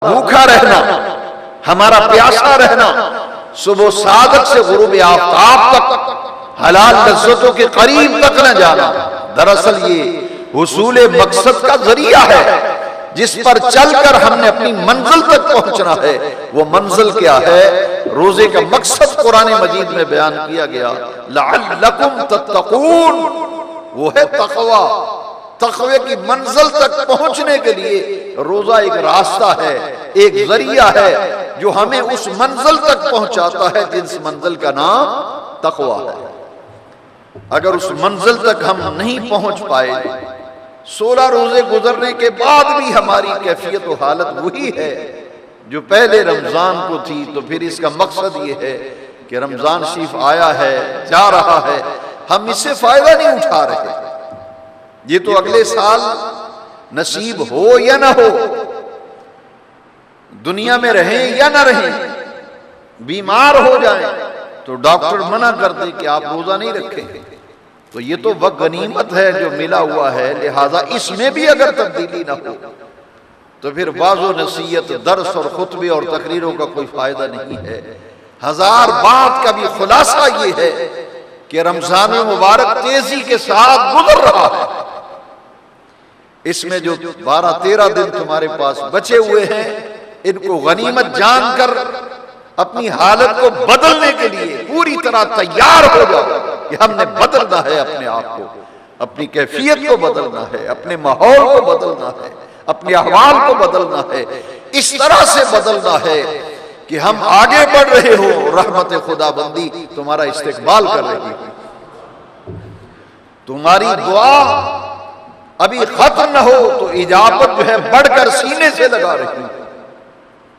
بھوکا رہنا، ہمارا پیاسا رہنا، صبح صادق سے غروب آفتاب تک حلال لذتوں کے قریب تک نہ جانا، دراصل یہ حصول مقصد کا ذریعہ ہے جس پر چل کر ہم نے اپنی منزل تک پہنچنا ہے۔ وہ منزل کیا ہے؟ روزے کا مقصد قرآن مجید میں بیان کیا گیا، لعلکم تتقون، وہ ہے تقوی۔ تقوی کی منزل تک پہنچنے کے لیے روزہ ایک راستہ ہے، ایک ذریعہ ہے جو ہمیں اس منزل تک پہنچاتا ہے جس منزل کا نام تقوی ہے۔ اگر اس منزل تک ہم نہیں پہنچ پائے، 16 روزے گزرنے کے بعد بھی ہماری کیفیت و حالت وہی ہے جو پہلے رمضان کو تھی، تو پھر اس کا مقصد یہ ہے کہ رمضان شریف آیا ہے، جا رہا ہے، ہم اس سے فائدہ نہیں اٹھا رہے۔ یہ تو اگلے سال نصیب ہو یا نہ ہو، دنیا میں رہیں یا نہ رہیں، بیمار ہو جائیں تو ڈاکٹر منع کر دے کہ آپ روزہ نہیں رکھیں، تو یہ تو وہ غنیمت ہے جو ملا ہوا ہے، لہٰذا اس میں بھی اگر تبدیلی نہ ہو تو پھر واعظ و نصیحت، درس اور خطبے اور تقریروں کا کوئی فائدہ نہیں ہے۔ ہزار بات کا بھی خلاصہ یہ ہے کہ رمضان مبارک تیزی کے ساتھ گزر رہا ہے۔ اس میں جو 12-13 دن تمہارے پاس بچے ہوئے ہیں، ان کو غنیمت جان کر اپنی حالت کو بدلنے کے لیے پوری طرح تیار ہو جاؤ کہ ہم نے بدلنا ہے اپنے آپ کو، اپنی کیفیت کو بدلنا ہے، اپنے ماحول کو بدلنا ہے، اپنے احوال کو بدلنا ہے، اس طرح سے بدلنا ہے کہ ہم آگے بڑھ رہے ہو، رحمت خدا بندی تمہارا استقبال کر رہی ہے، تمہاری دعا ابھی ختم نہ ہو تو اجابت جو ہے بڑھ کر سینے سے لگا رہی ہے۔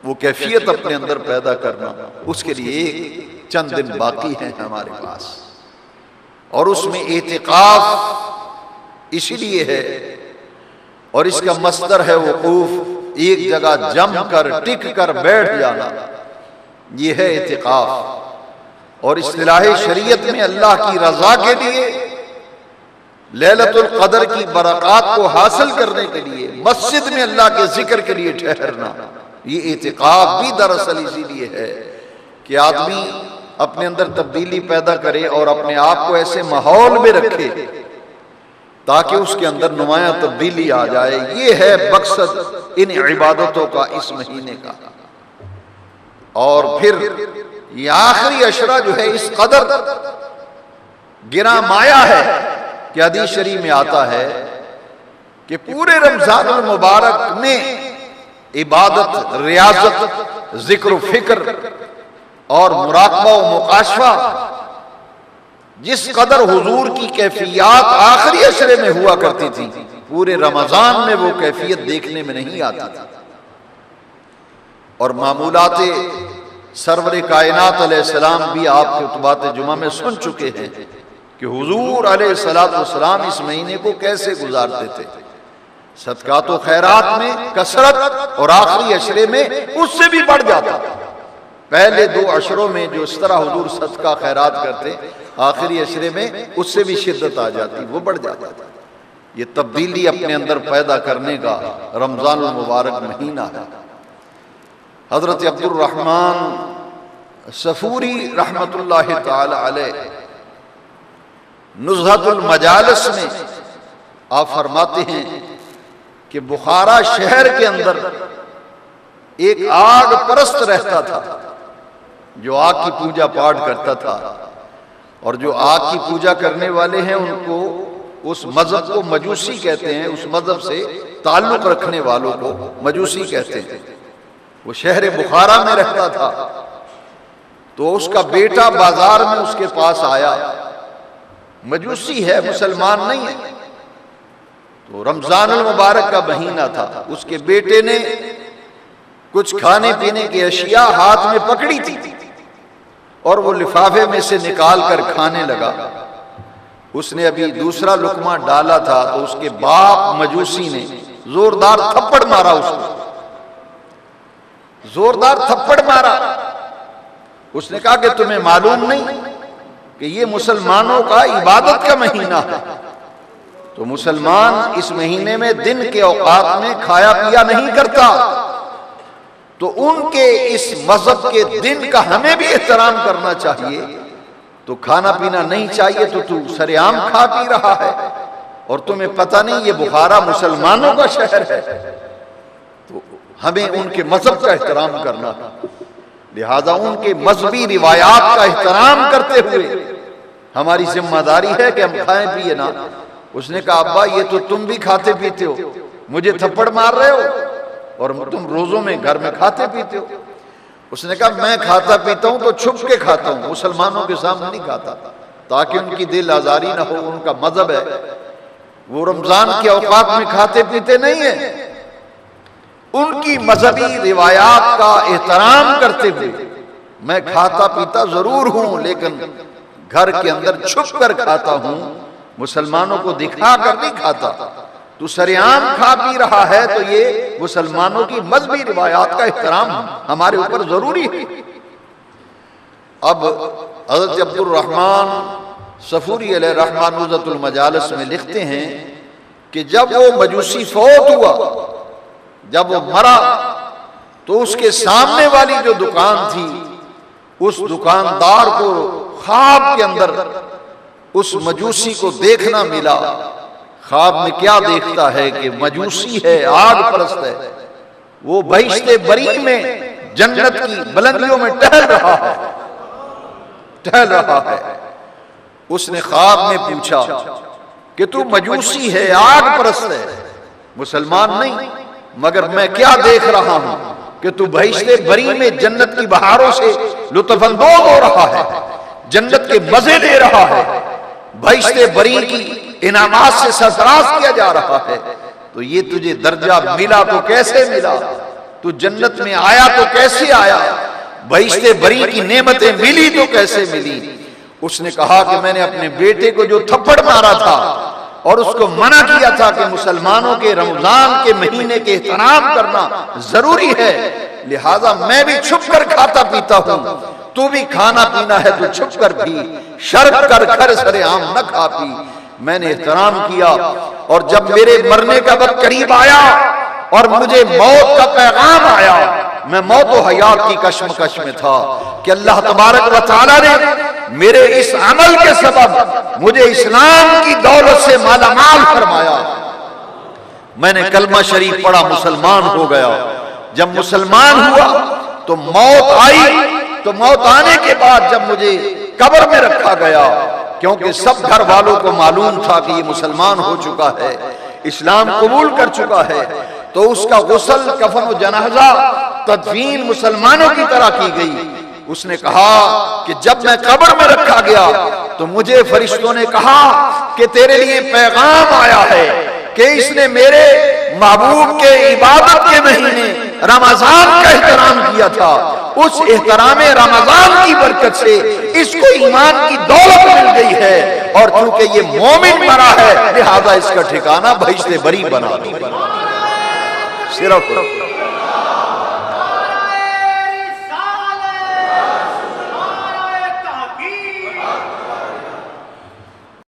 وہ کیفیت اپنے اندر پیدا کرنا، اس کے لیے ایک چند دن باقی ہیں ہمارے پاس، اور اس میں اعتکاف اسی لیے ہے، اور اس کا مصدر ہے وقوف، ایک جگہ جم کر ٹک کر بیٹھ جانا، یہ ہے اعتکاف۔ اور اصطلاح شریعت میں اللہ کی رضا کے لیے، لیلۃ القدر کی برکات کو حاصل کرنے کے لیے، مسجد میں اللہ کے ذکر کے لیے ٹھہرنا، یہ اعتکاف بھی دراصل اسی لیے ہے کہ آدمی اپنے اندر تبدیلی پیدا کرے اور اپنے آپ کو ایسے ماحول میں رکھے تاکہ اس کے اندر نمایاں تبدیلی آ جائے۔ یہ ہے مقصد ان عبادتوں کا اس مہینے کا۔ اور پھر یہ آخری عشرہ جو ہے اس قدر گراں مایا ہے کہ حدیث شریف میں آتا ہے کہ پورے رمضان المبارک میں عبادت، ریاضت، ذکر و فکر اور مراقبہ و مقاشفہ جس قدر حضور کی کیفیات آخری عشرے میں ہوا کرتی تھی، پورے رمضان میں وہ کیفیت دیکھنے میں نہیں آتی تھی۔ اور معمولات سرور کائنات علیہ السلام بھی آپ کے خطبات جمعہ میں سن چکے ہیں کہ حضور علیہ السلام اس مہینے کو کیسے گزارتے تھے، صدقات و خیرات میں کثرت، اور آخری عشرے میں اس سے بھی بڑھ جاتا۔ پہلے 2 عشروں میں جو اس طرح حضور صدقہ خیرات کرتے، آخری عشرے میں اس سے بھی شدت آ جاتی، وہ بڑھ جاتا تھا۔ یہ تبدیلی اپنے اندر پیدا کرنے کا رمضان المبارک مہینہ ہے۔ حضرت عبد الرحمن صفوری رحمت اللہ تعالی علیہ نزہۃ المجالس میں آپ فرماتے ہیں کہ بخارا شہر کے اندر ایک آگ پرست رہتا تھا جو آگ کی پوجا پاٹ کرتا تھا، اور جو آگ کی پوجا کرنے والے ہیں ان کو، اس مذہب کو مجوسی کہتے ہیں، اس مذہب سے تعلق رکھنے والوں کو مجوسی کہتے ہیں۔ وہ شہر بخارا میں رہتا تھا، تو اس کا بیٹا بازار میں اس کے پاس آیا، مجوسی ہے، مسلمان نہیں ہے، تو رمضان المبارک کا مہینہ تھا، اس کے بیٹے نے کچھ کھانے پینے کی اشیاء ہاتھ میں پکڑی تھی اور وہ لفافے میں سے نکال کر کھانے لگا۔ اس نے ابھی دوسرا لقمہ ڈالا تھا تو اس کے باپ مجوسی نے زوردار تھپڑ مارا، اس کو زوردار تھپڑ مارا۔ اس نے کہا کہ تمہیں معلوم نہیں کہ یہ مسلمانوں کا عبادت کا مہینہ ہے؟ تو مسلمان اس مہینے میں دن کے اوقات میں کھایا پیا نہیں کرتا، تو ان کے اس مذہب کے دن کا ہمیں بھی احترام کرنا چاہیے. تو کھانا پینا نہیں چاہیے تو سرعام کھا پی رہا ہے اور تمہیں پتہ نہیں یہ بخارا مسلمانوں کا شہر ہے. تو ہمیں ان کے مذہب کا احترام کرنا، لہذا ان کے مذہبی روایات کا احترام کرتے ہوئے ہماری ذمہ داری ہے کہ ہم کھائیں پیے نا. اس نے کہا ابا یہ تو تم بھی کھاتے پیتے ہو، مجھے تھپڑ مار رہے ہو اور تم روزوں میں گھر میں کھاتے پیتے ہو. اس نے کہا میں کھاتا پیتا ہوں تو چھپ کے کھاتا ہوں، مسلمانوں کے سامنے نہیں کھاتا تاکہ ان کی دل آزاری نہ ہو. ان کا مذہب ہے، وہ رمضان کے اوقات میں کھاتے پیتے نہیں ہیں. ان کی مذہبی روایات کا احترام کرتے ہوئے میں کھاتا پیتا ضرور ہوں لیکن گھر کے اندر چھپ کر کھاتا ہوں، مسلمانوں کو دکھا کر نہیں کھاتا. تو سرعام کھا پی رہا ہے تو یہ مسلمانوں کی مذہبی روایات کا احترام ہمارے اوپر ضروری ہے. اب حضرت عبد الرحمن صفوری علیہ رحمہ نزہۃ المجالس میں لکھتے ہیں کہ جب وہ مجوسی فوت ہوا، جب وہ مرا تو اس کے سامنے والی جو دکان تھی اس دکاندار کو خواب کے اندر اس مجوسی کو دیکھنا ملا. خواب میں کیا دیکھتا ہے کہ مجوسی ہے، آگ پرست ہے، وہ بہشت بری میں جنت کی بلندیوں میں ٹہل رہا ہے. اس نے خواب میں پوچھا کہ تو مجوسی ہے، آگ پرست ہے، مسلمان نہیں، مگر میں کیا دیکھ رہا ہوں کہ تو بہشت بری میں جنت کی بہاروں سے لطف اندوز ہو رہا ہے، جنت کے مزے لے رہا ہے، بہشت بری کی انعامات سے سرفراز کیا جا رہا ہے. تو یہ تجھے درجہ ملا تو کیسے ملا؟ تو جنت میں آیا تو کیسے آیا؟ بہشت بری کی نعمتیں ملی تو کیسے ملی؟ اس نے کہا کہ میں نے اپنے بیٹے کو جو تھپڑ مارا تھا اور اس کو منع کیا تھا کہ مسلمانوں کے رمضان کے مہینے کے احترام کرنا ضروری ہے، لہذا میں بھی چھپ کر کھاتا پیتا ہوں، تو بھی کھانا پینا ہے تو چھپ کر بھی، شرط کر کر سرعام نہ کھا پی. میں نے احترام کیا اور جب میرے مرنے کا وقت قریب آیا اور مجھے موت کا پیغام آیا، میں موت و حیات کی کشمکش میں تھا کہ اللہ تبارک و تعالیٰ نے میرے اس عمل کے سبب مجھے اسلام کی دولت سے مالا مال فرمایا. میں نے کلمہ شریف پڑھا، مسلمان ہو گیا. جب مسلمان ہوا تو موت آئی، تو موت آنے کے بعد جب مجھے قبر میں رکھا گیا، کیونکہ سب گھر والوں کو معلوم تھا کہ یہ مسلمان ہو چکا ہے، اسلام قبول کر چکا ہے، تو اس کا غسل، کفن و جنازہ، تدفین مسلمانوں کی طرح کی گئی. اس نے کہا کہ جب میں قبر میں رکھا گیا تو مجھے فرشتوں نے کہا کہ تیرے لیے پیغام آیا ہے کہ اس نے میرے محبوب کے عبادت کے مہینے رمضان کا احترام کیا تھا، اس احترام رمضان کی برکت سے اس کو ایمان کی دولت مل گئی ہے، اور چونکہ یہ مومن مرا ہے لہذا اس کا ٹھکانہ بہشت بری بنا. صرف